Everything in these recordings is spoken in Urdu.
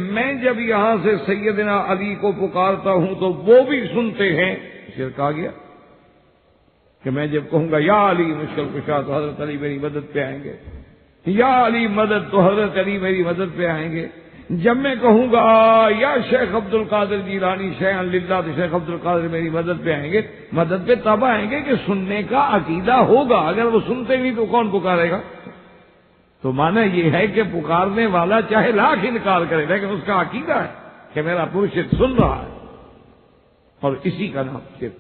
میں جب یہاں سے سیدنا علی کو پکارتا ہوں تو وہ بھی سنتے ہیں. شرک آ گیا کہ میں جب کہوں گا یا علی مشکل کشا تو حضرت علی میری مدد پہ آئیں گے, یا علی مدد تو حضرت علی میری مدد پہ آئیں گے. جب میں کہوں گا یا شیخ عبد القادر جیلانی شیخ للہ تو شیخ عبد القادر میری مدد پہ آئیں گے. مدد پہ تب آئیں گے کہ سننے کا عقیدہ ہوگا. اگر وہ سنتے نہیں تو کون پکارے گا؟ تو معنی یہ ہے کہ پکارنے والا چاہے لاکھ انکار کرے لیکن اس کا عقیدہ ہے کہ میرا مرشد سن رہا ہے, اور اسی کا نام شرک.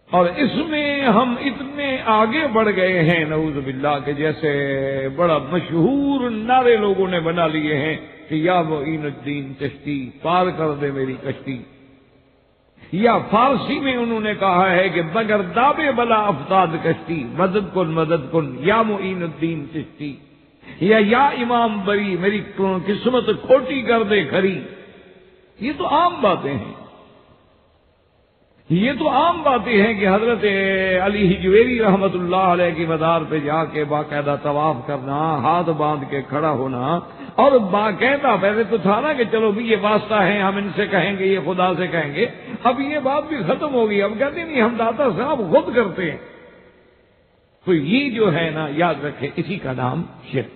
اور اس میں ہم اتنے آگے بڑھ گئے ہیں نعوذ باللہ کہ جیسے بڑا مشہور نعرے لوگوں نے بنا لیے ہیں کہ یا معین الدین چشتی پار کر دے میری کشتی, یا فارسی میں انہوں نے کہا ہے کہ مگر دابے بلا افتاد کشتی مدد کن یا معین الدین چشتی, یا امام بری میری قسمت کھوٹی کر دے کھری. یہ تو عام باتیں ہیں, یہ تو عام باتیں ہیں کہ حضرت علی حجویری رحمت اللہ علیہ کی مدار پہ جا کے باقاعدہ طواف کرنا, ہاتھ باندھ کے کھڑا ہونا, اور باقاعدہ پہلے تو تھا نا کہ چلو بھی یہ واسطہ ہے ہم ان سے کہیں گے یہ خدا سے کہیں گے, اب یہ بات بھی ختم ہو گئی. اب کہتے نہیں ہم داتا صاحب خود کرتے ہیں. تو یہ جو ہے نا یاد رکھیں اسی کا نام شرک.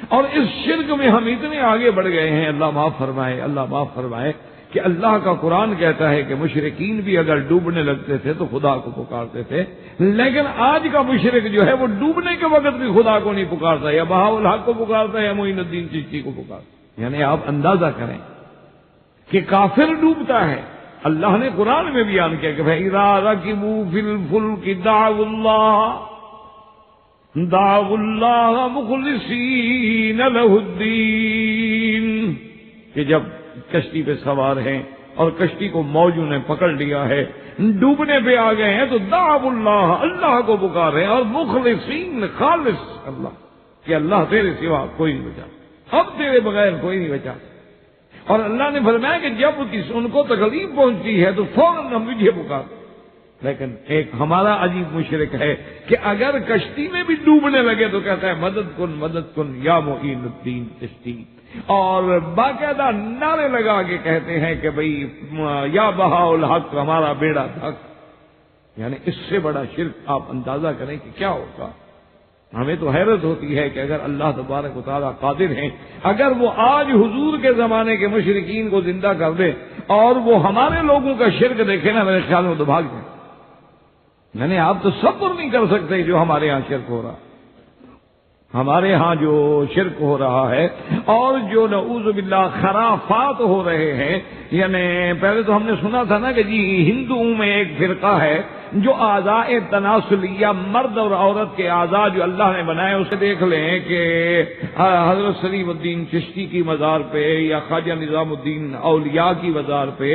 اور اس شرک میں ہم اتنے آگے بڑھ گئے ہیں, اللہ معاف فرمائے, اللہ معاف فرمائے, کہ اللہ کا قرآن کہتا ہے کہ مشرکین بھی اگر ڈوبنے لگتے تھے تو خدا کو پکارتے تھے, لیکن آج کا مشرک جو ہے وہ ڈوبنے کے وقت بھی خدا کو نہیں پکارتا, یا بہاء الحق کو پکارتا ہے یا معین الدین چشتی کو پکارتا. یعنی آپ اندازہ کریں کہ کافر ڈوبتا ہے. اللہ نے قرآن میں بیان کیا کہ فَإِذَا رَكِبُوا فِي الْفُلْكِ دَعَوُا اللَّهَ مُخْلِصِينَ لَهُ الدِّينَ, کہ جب کشتی پہ سوار ہیں اور کشتی کو موجوں نے پکڑ لیا ہے, ڈوبنے پہ آ گئے ہیں, تو دعوا اللہ, اللہ کو پکار رہے ہیں, اور مخلصین خالص اللہ, کہ اللہ تیرے سوا کوئی نہیں بچا, اب تیرے بغیر کوئی نہیں بچا. اور اللہ نے فرمایا کہ جب ان کو تکلیف پہنچتی ہے تو فوراً ہم مجھے پکارتے. لیکن ایک ہمارا عجیب مشرک ہے کہ اگر کشتی میں بھی ڈوبنے لگے تو کہتا ہے مدد کن یا معین الدین چشتی, اور باقاعدہ نعرے لگا کے کہتے ہیں کہ بھئی یا بہاء الحق ہمارا بیڑا تھک. یعنی اس سے بڑا شرک آپ اندازہ کریں کہ کیا ہوگا. ہمیں تو حیرت ہوتی ہے کہ اگر اللہ تبارک و تعالیٰ قادر ہیں, اگر وہ آج حضور کے زمانے کے مشرکین کو زندہ کر دے اور وہ ہمارے لوگوں کا شرک دیکھے نا, میرے خیال میں تو بھاگ جائیں. یعنی آپ تصور نہیں کر سکتے جو ہمارے ہاں شرک ہو رہا, ہمارے ہاں جو شرک ہو رہا ہے اور جو نعوذ باللہ خرافات ہو رہے ہیں. یعنی پہلے تو ہم نے سنا تھا نا کہ جی ہندوؤں میں ایک فرقہ ہے جو اعضاء تناسلیہ, مرد اور عورت کے اعضاء جو اللہ نے بنائے, اسے دیکھ لیں کہ حضرت سلیم الدین چشتی کی مزار پہ, یا خواجہ نظام الدین اولیاء کی مزار پہ,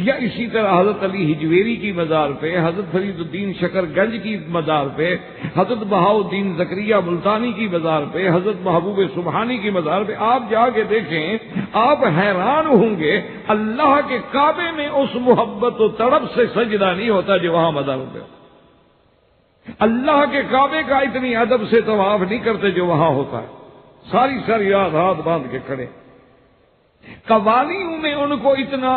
یا اسی طرح حضرت علی حجویری کی مزار پہ, حضرت فرید الدین شکر گنج کی مزار پہ, حضرت بہاء الدین زکریا ملتانی کی مزار پہ, حضرت محبوب سبحانی کی مزار پہ آپ جا کے دیکھیں, آپ حیران ہوں گے. اللہ کے کعبے میں اس محبت و تڑپ سے سجدہ نہیں ہوتا جو وہاں مزار پہ. اللہ کے کعبے کا اتنی ادب سے طواف نہیں کرتے جو وہاں ہوتا ہے. ساری ساری رات ہاتھ باندھ کے کھڑے. قوالیوں میں ان کو اتنا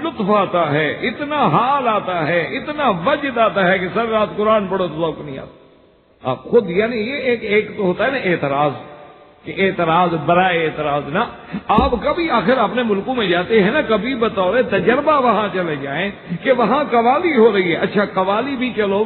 لطف آتا ہے, اتنا حال آتا ہے, اتنا وجد آتا ہے کہ سر رات قرآن پڑھو تو ذوق نہیں آتا. آپ خود یعنی یہ ایک تو ہوتا ہے نا اعتراض, کہ اعتراض برائے اعتراض نا. آپ کبھی آخر اپنے ملکوں میں جاتے ہیں نا, کبھی بطور تجربہ وہاں چلے جائیں کہ وہاں قوالی ہو رہی ہے. اچھا قوالی بھی چلو,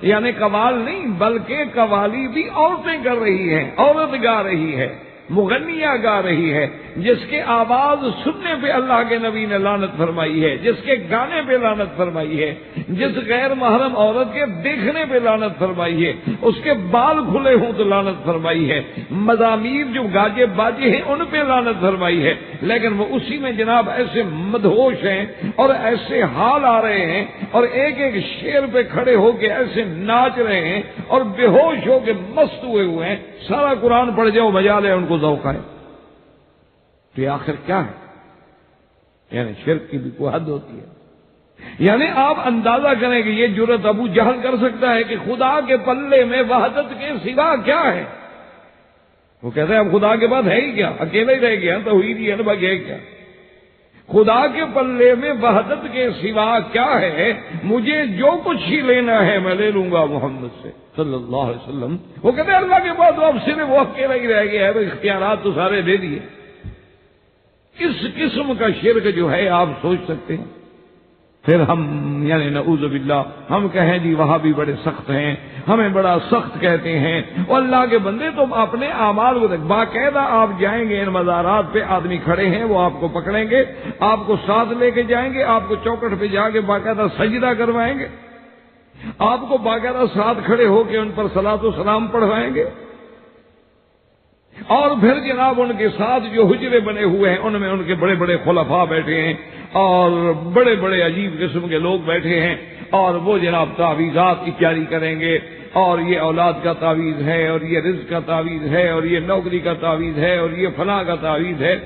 یعنی قوال نہیں بلکہ قوالی بھی عورتیں کر رہی ہیں, عورت گا رہی ہے, مغنیہ گا رہی ہے, جس کے آواز سننے پہ اللہ کے نبی نے لعنت فرمائی ہے, جس کے گانے پہ لعنت فرمائی ہے, جس غیر محرم عورت کے دیکھنے پہ لعنت فرمائی ہے, اس کے بال کھلے ہوں تو لعنت فرمائی ہے, مزامیر جو گاجے باجے ہیں ان پہ لعنت فرمائی ہے. لیکن وہ اسی میں جناب ایسے مدہوش ہیں اور ایسے حال آ رہے ہیں اور ایک ایک شیر پہ کھڑے ہو کے ایسے ناچ رہے ہیں اور بے ہوش ہو کے مست ہوئے ہیں. سارا قرآن پڑھ جاؤ مجا لے, ان کو ذوق آئے. تو یہ آخر کیا ہے؟ یعنی شرک کی بھی کوئی حد ہوتی ہے. یعنی آپ اندازہ کریں کہ یہ جرت ابو جہل کر سکتا ہے کہ خدا کے پلے میں وحدت کے سوا کیا ہے. وہ کہتا ہے اب خدا کے بعد ہے ہی کیا، اکیلا ہی رہ گیا، توحید ہی ہے نا، باقی ہے کیا؟ خدا کے پلے میں وحدت کے سوا کیا ہے؟ مجھے جو کچھ ہی لینا ہے میں لے لوں گا محمد سے صلی اللہ علیہ وسلم۔ وہ کہتے ہیں اللہ کے بعد اب صرف وہ اکیلا ہی رہ گیا ہے، تو اختیارات تو سارے دے دیے۔ کس قسم کا شرک جو ہے آپ سوچ سکتے ہیں؟ پھر ہم یعنی نعوذ باللہ ہم کہیں جی وہاں بھی بڑے سخت ہیں، ہمیں بڑا سخت کہتے ہیں، اور اللہ کے بندے تم اپنے اعمال کو دیکھ، باقاعدہ آپ جائیں گے ان مزارات پہ، آدمی کھڑے ہیں وہ آپ کو پکڑیں گے، آپ کو ساتھ لے کے جائیں گے، آپ کو چوکٹ پہ جا کے باقاعدہ سجدہ کروائیں گے، آپ کو باقاعدہ ساتھ کھڑے ہو کے ان پر صلاۃ و سلام پڑھوائیں گے، اور پھر جناب ان کے ساتھ جو حجرے بنے ہوئے ہیں ان میں ان کے بڑے بڑے خلفاء بیٹھے ہیں اور بڑے بڑے عجیب قسم کے لوگ بیٹھے ہیں، اور وہ جناب تعویذات کی جاری کریں گے، اور یہ اولاد کا تعویذ ہے، اور یہ رزق کا تعویذ ہے، اور یہ نوکری کا تعویذ ہے، اور یہ فلاں کا تعویذ ہے۔